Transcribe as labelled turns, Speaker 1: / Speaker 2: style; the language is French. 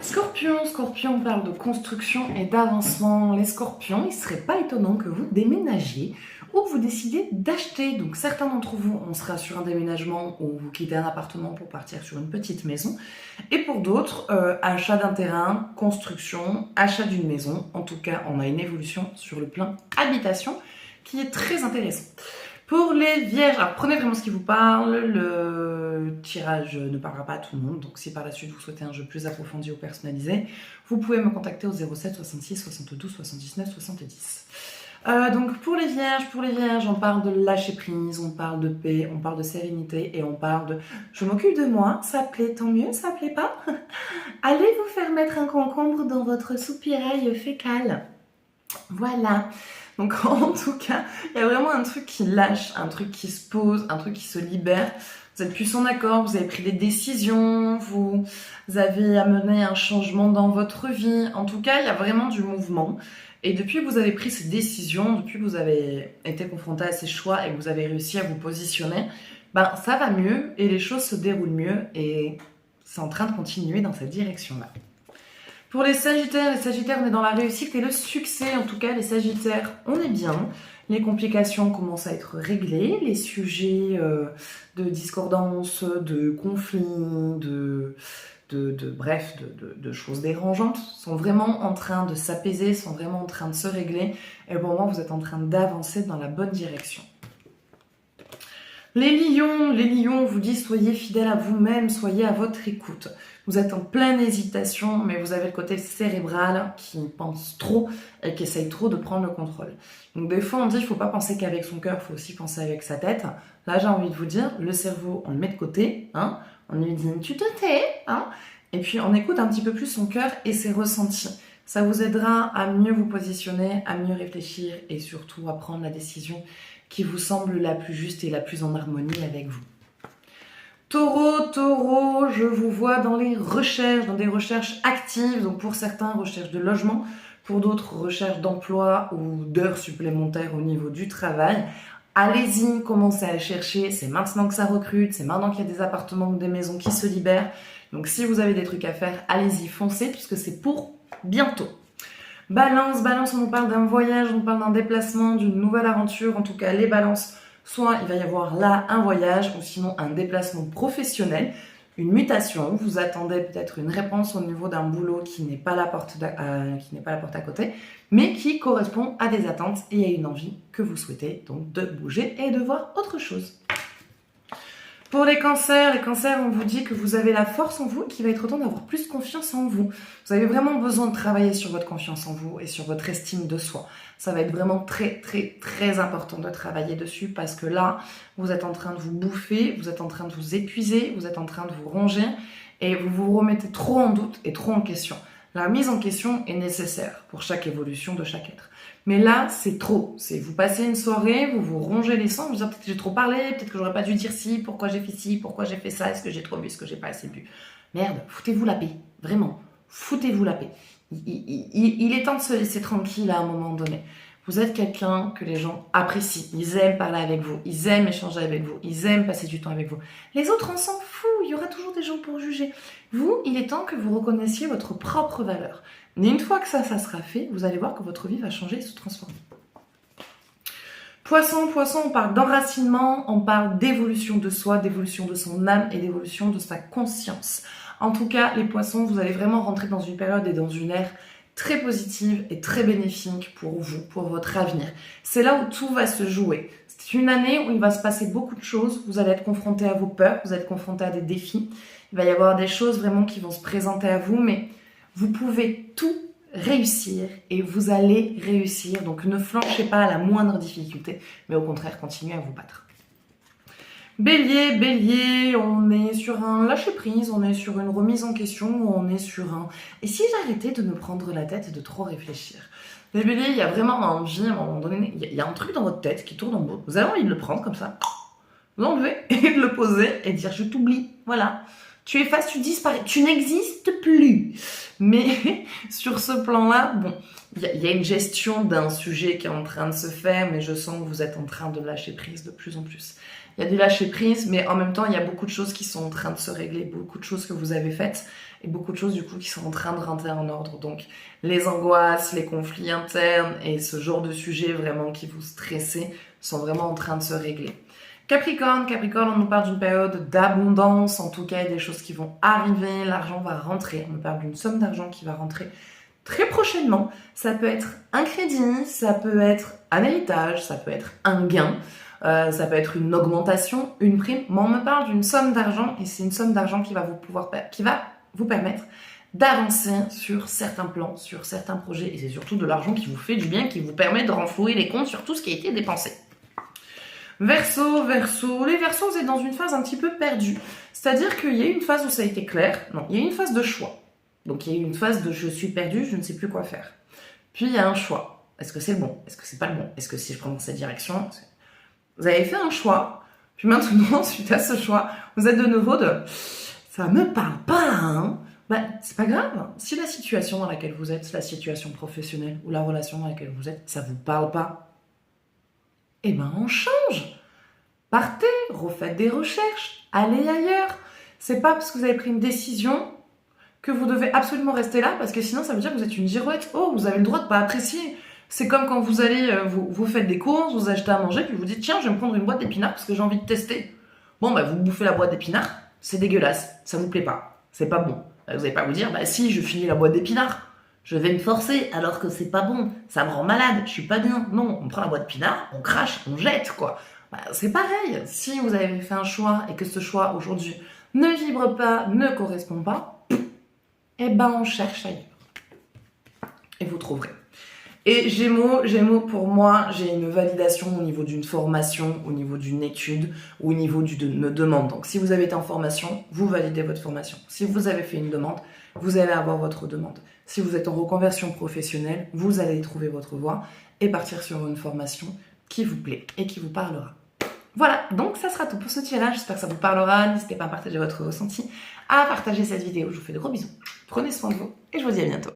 Speaker 1: Scorpion, Scorpion, on parle de construction et d'avancement. Les Scorpions, il ne serait pas étonnant que vous déménagiez ou que vous décidez d'acheter. Donc certains d'entre vous, on sera sur un déménagement où vous quittez un appartement pour partir sur une petite maison. Et pour d'autres, achat d'un terrain, construction, achat d'une maison. En tout cas, on a une évolution sur le plan habitation qui est très intéressant. Pour les vierges, alors prenez vraiment ce qui vous parle, le tirage ne parlera pas à tout le monde, donc si par la suite vous souhaitez un jeu plus approfondi ou personnalisé, vous pouvez me contacter au 07 66 72 79 70. Donc pour les vierges, on parle de lâcher prise, on parle de paix, on parle de sérénité et on parle de je m'occupe de moi, ça plaît tant mieux, ça plaît pas. Allez vous faire mettre un concombre dans votre soupirail fécal. Voilà. Donc en tout cas, il y a vraiment un truc qui lâche, un truc qui se pose, un truc qui se libère. Vous êtes plus en accord, vous avez pris des décisions, vous avez amené un changement dans votre vie. En tout cas, il y a vraiment du mouvement. Et depuis que vous avez pris ces décisions, depuis que vous avez été confronté à ces choix et que vous avez réussi à vous positionner, ça va mieux et les choses se déroulent mieux et c'est en train de continuer dans cette direction-là. Pour les Sagittaires, on est dans la réussite et le succès. En tout cas, les Sagittaires, on est bien. Les complications commencent à être réglées. Les sujets de discordance, de conflits, de choses dérangeantes sont vraiment en train de s'apaiser, sont vraiment en train de se régler. Et pour moi, vous êtes en train d'avancer dans la bonne direction. Les lions, vous dit soyez fidèles à vous-même, soyez à votre écoute. Vous êtes en pleine hésitation, mais vous avez le côté cérébral qui pense trop et qui essaye trop de prendre le contrôle. Donc des fois on dit qu'il ne faut pas penser qu'avec son cœur, il faut aussi penser avec sa tête. Là j'ai envie de vous dire, le cerveau on le met de côté, hein, on lui dit tu te tais, hein, et puis on écoute un petit peu plus son cœur et ses ressentis. Ça vous aidera à mieux vous positionner, à mieux réfléchir et surtout à prendre la décision qui vous semble la plus juste et la plus en harmonie avec vous. Taureau, je vous vois dans les recherches, dans des recherches actives. Donc pour certains, recherche de logement, pour d'autres, recherche d'emploi ou d'heures supplémentaires au niveau du travail. Allez-y, commencez à chercher, c'est maintenant que ça recrute, c'est maintenant qu'il y a des appartements ou des maisons qui se libèrent. Donc si vous avez des trucs à faire, allez-y, foncez, puisque c'est pour bientôt. Balance, on nous parle d'un voyage, on nous parle d'un déplacement, d'une nouvelle aventure. En tout cas, les balances, soit il va y avoir là un voyage, ou sinon un déplacement professionnel, une mutation. Vous attendez peut-être une réponse au niveau d'un boulot qui n'est pas la porte à côté, mais qui correspond à des attentes et à une envie que vous souhaitez, donc de bouger et de voir autre chose. Pour les cancers, on vous dit que vous avez la force en vous et qu'il va être temps d'avoir plus confiance en vous. Vous avez vraiment besoin de travailler sur votre confiance en vous et sur votre estime de soi. Ça va être vraiment très, très, très important de travailler dessus parce que là, vous êtes en train de vous bouffer, vous êtes en train de vous épuiser, vous êtes en train de vous ronger et vous vous remettez trop en doute et trop en question. La mise en question est nécessaire pour chaque évolution de chaque être. Mais là, c'est trop. C'est vous passez une soirée, vous vous rongez les sangs, vous dites peut-être que j'ai trop parlé, peut-être que j'aurais pas dû dire ci, pourquoi j'ai fait ci, pourquoi j'ai fait ça, est-ce que j'ai trop bu, est-ce que j'ai pas assez bu. Merde, foutez-vous la paix. Vraiment, foutez-vous la paix. Il est temps de se laisser tranquille à un moment donné. Vous êtes quelqu'un que les gens apprécient. Ils aiment parler avec vous, ils aiment échanger avec vous, ils aiment passer du temps avec vous. Les autres, on s'en fout, il y aura toujours des gens pour juger. Vous, il est temps que vous reconnaissiez votre propre valeur. Mais une fois que ça sera fait, vous allez voir que votre vie va changer et se transformer. Poisson, on parle d'enracinement, on parle d'évolution de soi, d'évolution de son âme et d'évolution de sa conscience. En tout cas, les poissons, vous allez vraiment rentrer dans une période et dans une ère très positive et très bénéfique pour vous, pour votre avenir. C'est là où tout va se jouer. C'est une année où il va se passer beaucoup de choses. Vous allez être confronté à vos peurs, vous allez être confronté à des défis. Il va y avoir des choses vraiment qui vont se présenter à vous, mais vous pouvez tout réussir et vous allez réussir. Donc ne flanchez pas à la moindre difficulté, mais au contraire, continuez à vous battre. Bélier, on est sur un lâcher-prise, on est sur une remise en question, on est sur un... Et si j'arrêtais de me prendre la tête et de trop réfléchir? Les béliers, il y a vraiment envie, à un moment donné, il y a un truc dans votre tête qui tourne en boucle. Vous avez envie de le prendre comme ça, l'enlever et de le poser et dire je t'oublie, voilà. Tu effaces, tu disparais, tu n'existes plus. Mais sur ce plan-là, bon, il y a une gestion d'un sujet qui est en train de se faire, mais je sens que vous êtes en train de lâcher prise de plus en plus. Il y a du lâcher prise, mais en même temps, il y a beaucoup de choses qui sont en train de se régler, beaucoup de choses que vous avez faites, et beaucoup de choses du coup qui sont en train de rentrer en ordre. Donc les angoisses, les conflits internes et ce genre de sujets vraiment qui vous stressent sont vraiment en train de se régler. Capricorne, on nous parle d'une période d'abondance, en tout cas, il y a des choses qui vont arriver, l'argent va rentrer, on nous parle d'une somme d'argent qui va rentrer très prochainement. Ça peut être un crédit, ça peut être un héritage, ça peut être un gain, ça peut être une augmentation, une prime, mais on me parle d'une somme d'argent et c'est une somme d'argent qui va vous permettre d'avancer sur certains plans, sur certains projets et c'est surtout de l'argent qui vous fait du bien, qui vous permet de renflouer les comptes sur tout ce qui a été dépensé. Verseau, les Verseaux, vous êtes dans une phase un petit peu perdue. C'est-à-dire qu'il y a eu une phase où ça a été clair. Non, il y a eu une phase de choix. Donc il y a eu une phase de je suis perdu, je ne sais plus quoi faire. Puis il y a un choix. Est-ce que c'est le bon? Est-ce que c'est pas le bon? Est-ce que si je prends dans cette direction? Vous avez fait un choix. Puis maintenant, suite à ce choix, vous êtes de nouveau de ça me parle pas, hein? Ben, c'est pas grave. Si la situation dans laquelle vous êtes, la situation professionnelle ou la relation dans laquelle vous êtes, ça vous parle pas, eh ben on change. Partez, refaites des recherches, allez ailleurs. C'est pas parce que vous avez pris une décision que vous devez absolument rester là, parce que sinon ça veut dire que vous êtes une girouette. Oh, vous avez le droit de pas apprécier. C'est comme quand vous allez, vous faites des courses, vous achetez à manger, puis vous dites tiens, je vais me prendre une boîte d'épinards parce que j'ai envie de tester. Bon, bah vous bouffez la boîte d'épinards, c'est dégueulasse, ça vous plaît pas, c'est pas bon. Vous n'allez pas vous dire bah si, je finis la boîte d'épinards. Je vais me forcer alors que c'est pas bon, ça me rend malade, je suis pas bien. Non, on prend la boîte d'épinards, on crache, on jette quoi. Bah, c'est pareil, si vous avez fait un choix et que ce choix aujourd'hui ne vibre pas, ne correspond pas, eh ben on cherche ailleurs. Et vous trouverez. Et Gémeaux, pour moi, j'ai une validation au niveau d'une formation, au niveau d'une étude, ou au niveau d'une demande. Donc si vous avez été en formation, vous validez votre formation. Si vous avez fait une demande, vous allez avoir votre demande. Si vous êtes en reconversion professionnelle, vous allez trouver votre voie et partir sur une formation qui vous plaît et qui vous parlera. Voilà, donc ça sera tout pour ce tirage. J'espère que ça vous parlera. N'hésitez pas à partager votre ressenti, à partager cette vidéo. Je vous fais de gros bisous. Prenez soin de vous et je vous dis à bientôt.